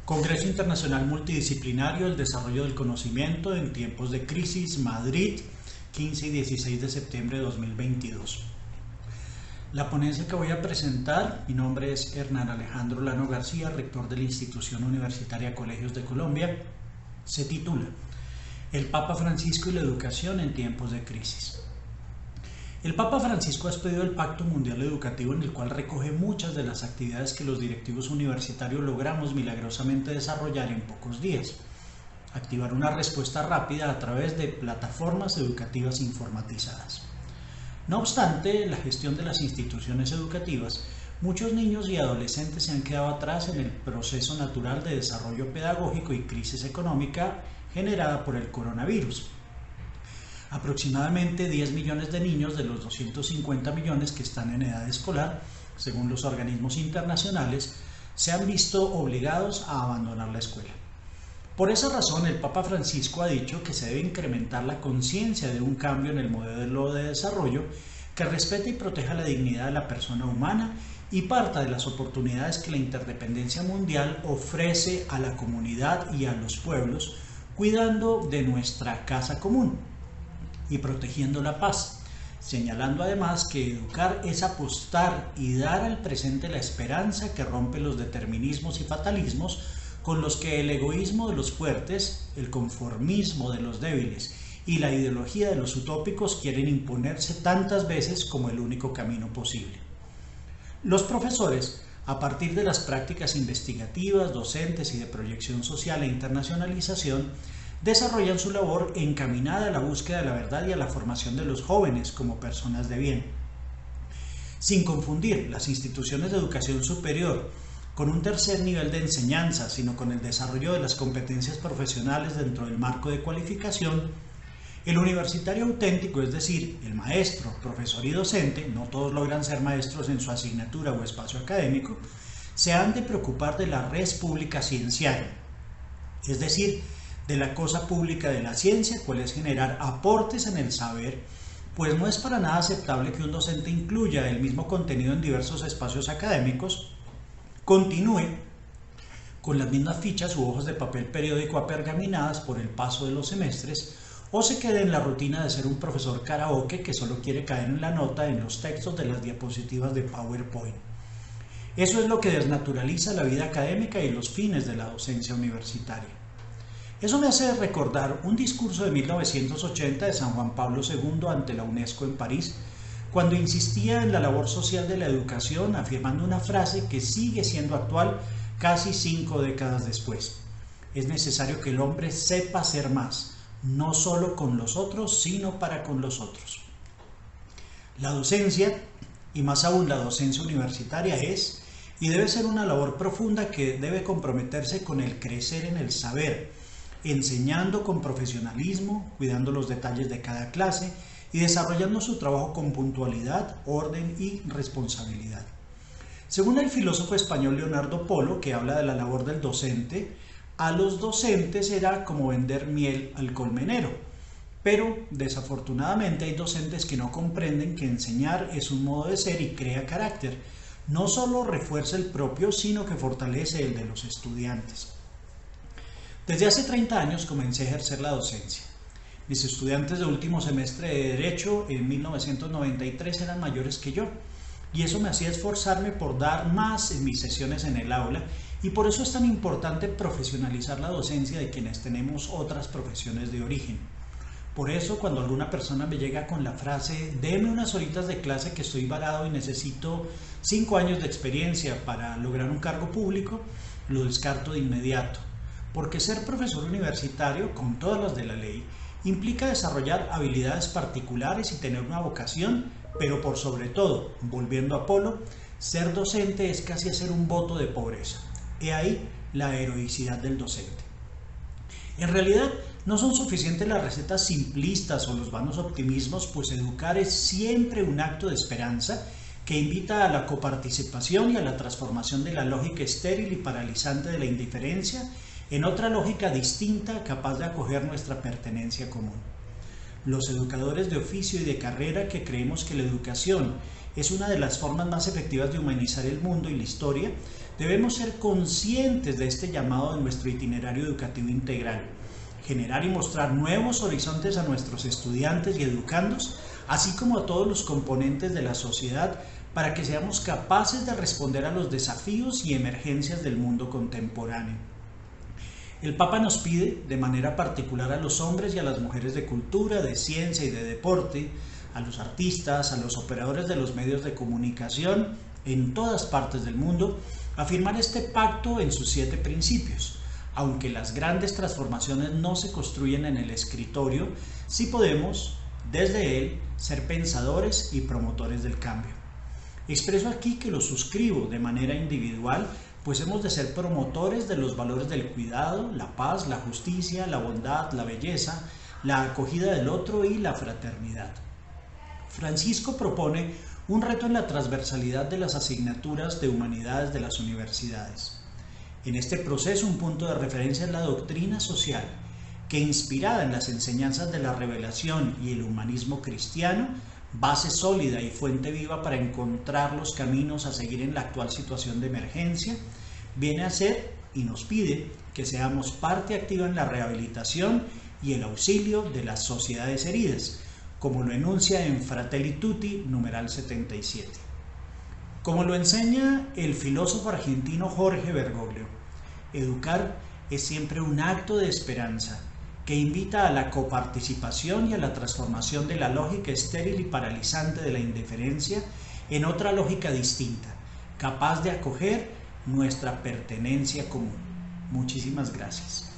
Congreso Internacional Multidisciplinario del Desarrollo del Conocimiento en Tiempos de Crisis, Madrid, 15 y 16 de septiembre de 2022. La ponencia que voy a presentar, mi nombre es Hernán Alejandro Lano García, rector de la Institución Universitaria Colegios de Colombia, se titula El Papa Francisco y la educación en tiempos de crisis. El Papa Francisco ha expedido el Pacto Mundial Educativo, en el cual recoge muchas de las actividades que los directivos universitarios logramos milagrosamente desarrollar en pocos días. Activar una respuesta rápida a través de plataformas educativas informatizadas. No obstante, la gestión de las instituciones educativas, muchos niños y adolescentes se han quedado atrás en el proceso natural de desarrollo pedagógico y crisis económica generada por el coronavirus. Aproximadamente 10 millones de niños de los 250 millones que están en edad escolar, según los organismos internacionales, se han visto obligados a abandonar la escuela. Por esa razón, el Papa Francisco ha dicho que se debe incrementar la conciencia de un cambio en el modelo de desarrollo que respete y proteja la dignidad de la persona humana y parta de las oportunidades que la interdependencia mundial ofrece a la comunidad y a los pueblos, cuidando de nuestra casa común y protegiendo la paz, señalando además que educar es apostar y dar al presente la esperanza que rompe los determinismos y fatalismos con los que el egoísmo de los fuertes, el conformismo de los débiles y la ideología de los utópicos quieren imponerse tantas veces como el único camino posible. Los profesores, a partir de las prácticas investigativas, docentes y de proyección social e internacionalización, desarrollan su labor encaminada a la búsqueda de la verdad y a la formación de los jóvenes como personas de bien. Sin confundir las instituciones de educación superior con un tercer nivel de enseñanza, sino con el desarrollo de las competencias profesionales dentro del marco de cualificación, el universitario auténtico, es decir, el maestro, profesor y docente, no todos logran ser maestros en su asignatura o espacio académico, se han de preocupar de la res pública cienciaria, es decir, de la cosa pública de la ciencia, cual es generar aportes en el saber, pues no es para nada aceptable que un docente incluya el mismo contenido en diversos espacios académicos, continúe con las mismas fichas u hojas de papel periódico apergaminadas por el paso de los semestres, o se quede en la rutina de ser un profesor karaoke que solo quiere caer en la nota en los textos de las diapositivas de PowerPoint. Eso es lo que desnaturaliza la vida académica y los fines de la docencia universitaria. Eso me hace recordar un discurso de 1980 de San Juan Pablo II ante la UNESCO en París, cuando insistía en la labor social de la educación, afirmando una frase que sigue siendo actual casi 5 décadas después. Es necesario que el hombre sepa ser más, no solo con los otros, sino para con los otros. La docencia, y más aún la docencia universitaria, es y debe ser una labor profunda que debe comprometerse con el crecer en el saber, enseñando con profesionalismo, cuidando los detalles de cada clase y desarrollando su trabajo con puntualidad, orden y responsabilidad. Según el filósofo español Leonardo Polo, que habla de la labor del docente, a los docentes era como vender miel al colmenero, pero desafortunadamente hay docentes que no comprenden que enseñar es un modo de ser y crea carácter, no solo refuerza el propio, sino que fortalece el de los estudiantes. Desde hace 30 años comencé a ejercer la docencia. Mis estudiantes de último semestre de Derecho en 1993 eran mayores que yo, y eso me hacía esforzarme por dar más en mis sesiones en el aula, y por eso es tan importante profesionalizar la docencia de quienes tenemos otras profesiones de origen. Por eso, cuando alguna persona me llega con la frase «Deme unas horitas de clase que estoy varado y necesito 5 años de experiencia para lograr un cargo público», lo descarto de inmediato. Porque ser profesor universitario, con todas las de la ley, implica desarrollar habilidades particulares y tener una vocación, pero por sobre todo, volviendo a Polo, ser docente es casi hacer un voto de pobreza. He ahí la heroicidad del docente. En realidad, no son suficientes las recetas simplistas o los vanos optimismos, pues educar es siempre un acto de esperanza que invita a la coparticipación y a la transformación de la lógica estéril y paralizante de la indiferencia en otra lógica distinta capaz de acoger nuestra pertenencia común. Los educadores de oficio y de carrera que creemos que la educación es una de las formas más efectivas de humanizar el mundo y la historia, debemos ser conscientes de este llamado de nuestro itinerario educativo integral, generar y mostrar nuevos horizontes a nuestros estudiantes y educandos, así como a todos los componentes de la sociedad, para que seamos capaces de responder a los desafíos y emergencias del mundo contemporáneo. El Papa nos pide, de manera particular a los hombres y a las mujeres de cultura, de ciencia y de deporte, a los artistas, a los operadores de los medios de comunicación en todas partes del mundo, afirmar este pacto en sus 7 principios. Aunque las grandes transformaciones no se construyen en el escritorio, sí podemos, desde él, ser pensadores y promotores del cambio. Expreso aquí que lo suscribo de manera individual, pues hemos de ser promotores de los valores del cuidado, la paz, la justicia, la bondad, la belleza, la acogida del otro y la fraternidad. Francisco propone un reto en la transversalidad de las asignaturas de humanidades de las universidades. En este proceso, un punto de referencia es la doctrina social, que inspirada en las enseñanzas de la revelación y el humanismo cristiano, base sólida y fuente viva para encontrar los caminos a seguir en la actual situación de emergencia, viene a ser y nos pide que seamos parte activa en la rehabilitación y el auxilio de las sociedades heridas, como lo enuncia en Fratelli Tutti, numeral 77. Como lo enseña el filósofo argentino Jorge Bergoglio, educar es siempre un acto de esperanza que invita a la coparticipación y a la transformación de la lógica estéril y paralizante de la indiferencia en otra lógica distinta, capaz de acoger nuestra pertenencia común. Muchísimas gracias.